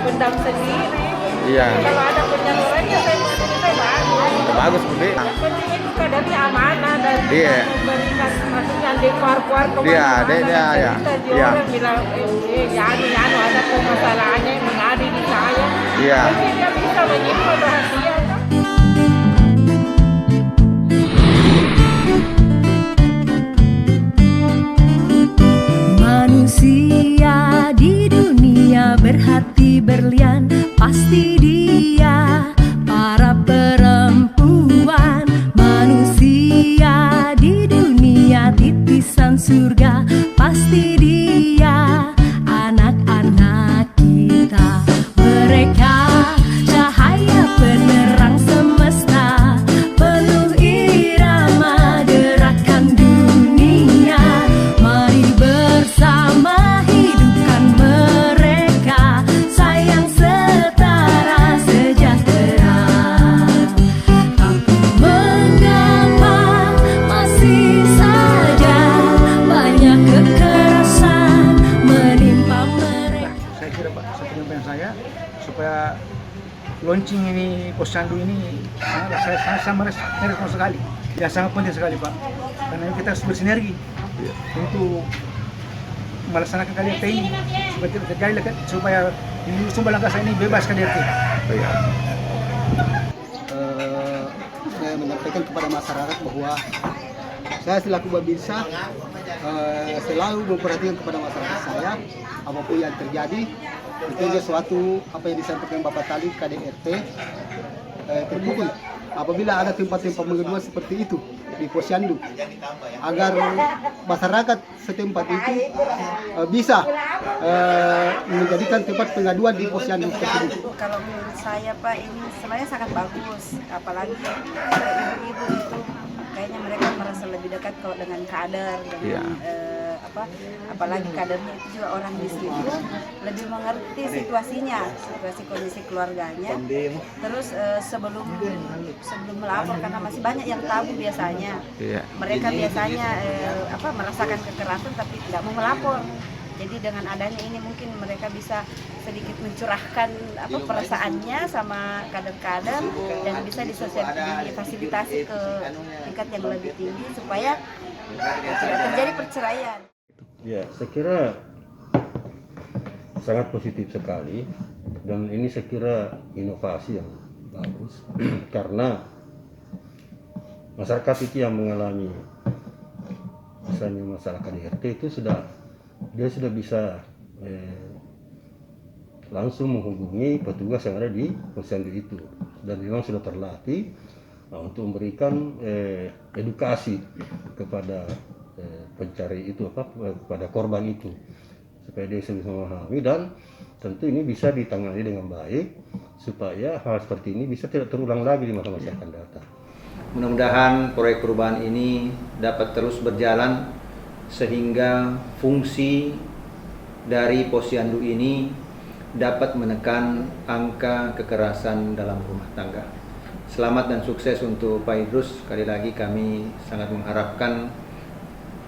pendam sendiri. Iya. Kalau ada penyalurannya saya bagus. Bagus, Budi. Yang penting itu kadarnya amanah dan Iya. memberikan maksudnya di keluar ke Iya, mana-mana. iya. Iya. Orang bilang, anu ada permasalahannya yang mengadu di saya. Iya. Mungkin dia bisa menyimpan rahasia. Manusia di dunia berhati berlian, pasti dia para perempuan. Manusia di dunia titisan surga, pasti dia anak-anak kita. Mereka cahaya penerang semesta, penuh irama gerakan dunia. Mari bersama hidupkan mereka, sayang setara sejahtera. Tapi mengapa masih saja banyak kekerasan menimpa mereka? Saya kira Pak, penyampaian saya supaya launching ini posyandu ini saya sangat merespon sekali. Ya sangat penting sekali Pak, karena kita harus bersinergi untuk melaksanakan KDRT ini supaya tidak terjadi supaya di Sumber Langkasa ini bebas KDRT. Iya. Saya menyampaikan kepada masyarakat bahwa saya selaku Babinsa selalu memperhatikan kepada masyarakat saya apapun yang terjadi. Tentunya suatu apa yang disampaikan Bapak tadi KDRT terpukul apabila ada tempat-tempat pengaduan seperti itu di posyandu, agar masyarakat setempat itu bisa menjadikan tempat pengaduan di posyandu tersebut. Kalau menurut saya Pak, ini sebenarnya sangat bagus, apalagi ibu-ibu itu kayaknya mereka merasa lebih dekat kalau dengan kader, dengan apalagi kadernya itu juga orang di situ lebih mengerti situasinya, situasi kondisi keluarganya. Terus sebelum melapor, karena masih banyak yang tabu biasanya. Mereka biasanya merasakan kekerasan tapi tidak mau melapor. Jadi dengan adanya ini mungkin mereka bisa sedikit mencurahkan perasaannya sama kader-kader dan bisa difasilitasi ke tingkat yang lebih tinggi supaya tidak terjadi perceraian. Ya, saya kira sangat positif sekali dan ini saya kira inovasi yang bagus karena masyarakat itu yang mengalami misalnya masalah KDRT itu dia sudah bisa langsung menghubungi petugas yang ada di posyandu itu dan memang sudah terlatih untuk memberikan edukasi kepada pencari itu kepada korban itu supaya dia bisa memahami dan tentu ini bisa ditangani dengan baik supaya hal seperti ini bisa tidak terulang lagi di masa-masa akan datang. Mudah-mudahan proyek perubahan ini dapat terus berjalan sehingga fungsi dari posyandu ini dapat menekan angka kekerasan dalam rumah tangga. Selamat dan sukses untuk Pak Idrus. Sekali lagi kami sangat mengharapkan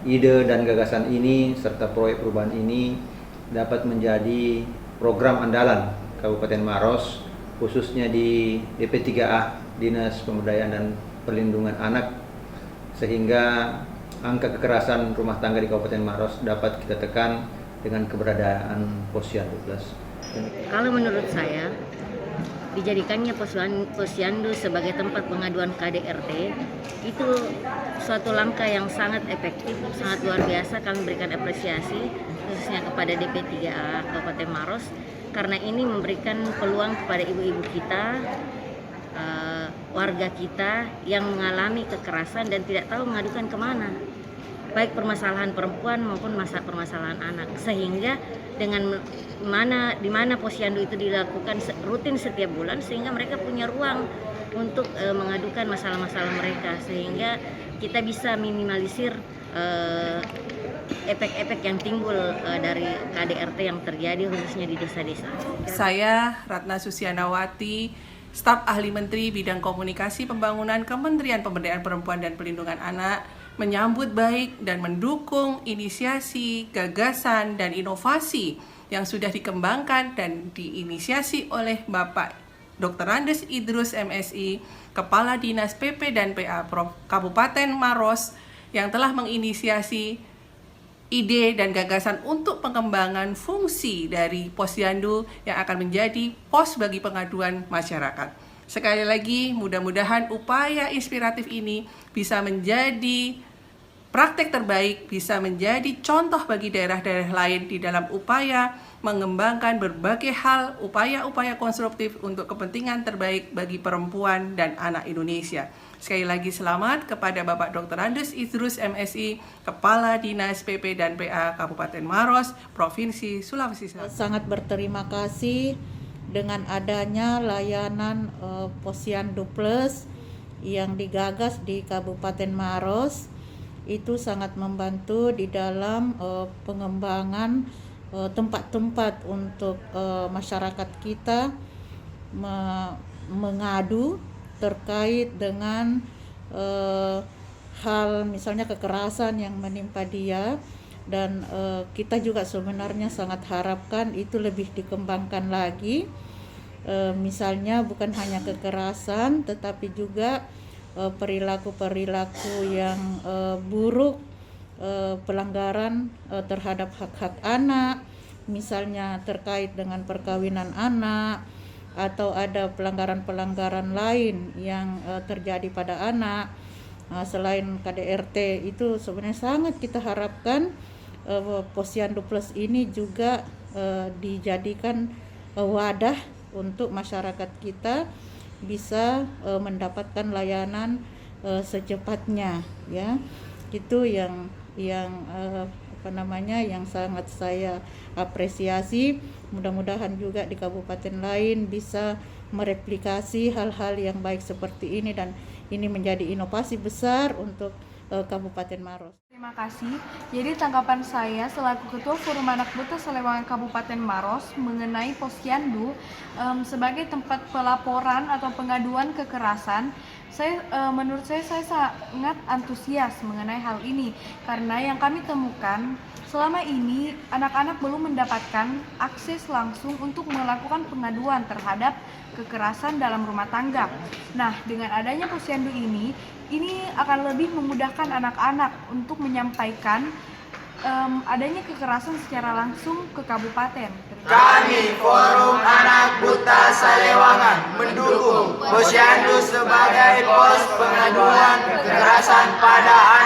ide dan gagasan ini serta proyek perubahan ini dapat menjadi program andalan Kabupaten Maros, khususnya di DP3A Dinas Pemberdayaan dan Perlindungan Anak, sehingga angka kekerasan rumah tangga di Kabupaten Maros dapat kita tekan dengan keberadaan Posyandu Plus. Kalau menurut saya, dijadikannya posyandu sebagai tempat pengaduan KDRT itu suatu langkah yang sangat efektif, sangat luar biasa. Kami memberikan apresiasi khususnya kepada DP3A Kabupaten Maros karena ini memberikan peluang kepada ibu-ibu kita, warga kita yang mengalami kekerasan dan tidak tahu mengadukan kemana, baik permasalahan perempuan maupun permasalahan anak, sehingga dengan di mana posyandu itu dilakukan rutin setiap bulan sehingga mereka punya ruang untuk mengadukan masalah-masalah mereka, sehingga kita bisa minimalisir efek-efek yang timbul dari KDRT yang terjadi khususnya di desa-desa. Saya Ratna Susianawati, staf ahli Menteri Bidang Komunikasi Pembangunan Kementerian Pemberdayaan Perempuan dan Perlindungan Anak, menyambut baik dan mendukung inisiasi, gagasan, dan inovasi yang sudah dikembangkan dan diinisiasi oleh Bapak Dr. Andes Idrus MSI, Kepala Dinas PP dan PA Kabupaten Maros, yang telah menginisiasi ide dan gagasan untuk pengembangan fungsi dari Posyandu yang akan menjadi pos bagi pengaduan masyarakat. Sekali lagi, mudah-mudahan upaya inspiratif ini bisa menjadi praktek terbaik, bisa menjadi contoh bagi daerah-daerah lain di dalam upaya mengembangkan berbagai hal, upaya-upaya konstruktif untuk kepentingan terbaik bagi perempuan dan anak Indonesia. Sekali lagi selamat kepada Bapak Dr. Andes Idrus MSI, Kepala Dinas PP dan PA Kabupaten Maros, Provinsi Sulawesi Selatan. Sangat berterima kasih dengan adanya layanan Posyandu Plus yang digagas di Kabupaten Maros. Itu sangat membantu di dalam pengembangan tempat-tempat untuk masyarakat kita mengadu terkait dengan hal misalnya kekerasan yang menimpa dia, dan kita juga sebenarnya sangat harapkan itu lebih dikembangkan lagi, misalnya bukan hanya kekerasan tetapi juga perilaku-perilaku yang buruk, pelanggaran terhadap hak-hak anak, misalnya terkait dengan perkawinan anak, atau ada pelanggaran-pelanggaran lain yang terjadi pada anak. Selain KDRT itu sebenarnya sangat kita harapkan Posyandu Plus ini juga dijadikan wadah untuk masyarakat kita bisa mendapatkan layanan secepatnya, ya. Itu yang yang sangat saya apresiasi. Mudah-mudahan juga di kabupaten lain bisa mereplikasi hal-hal yang baik seperti ini, dan ini menjadi inovasi besar untuk Kabupaten Maros. Terima kasih. Jadi tanggapan saya selaku Ketua Forum Anak Buta Salewangan Kabupaten Maros mengenai Posyandu sebagai tempat pelaporan atau pengaduan kekerasan, menurut saya sangat antusias mengenai hal ini, karena yang kami temukan selama ini anak-anak belum mendapatkan akses langsung untuk melakukan pengaduan terhadap kekerasan dalam rumah tangga. Nah, dengan adanya Posyandu ini akan lebih memudahkan anak-anak untuk menyampaikan adanya kekerasan secara langsung ke kabupaten. Kami Forum Anak Buta Salewangan mendukung Posyandu sebagai pos pengaduan kekerasan pada anak.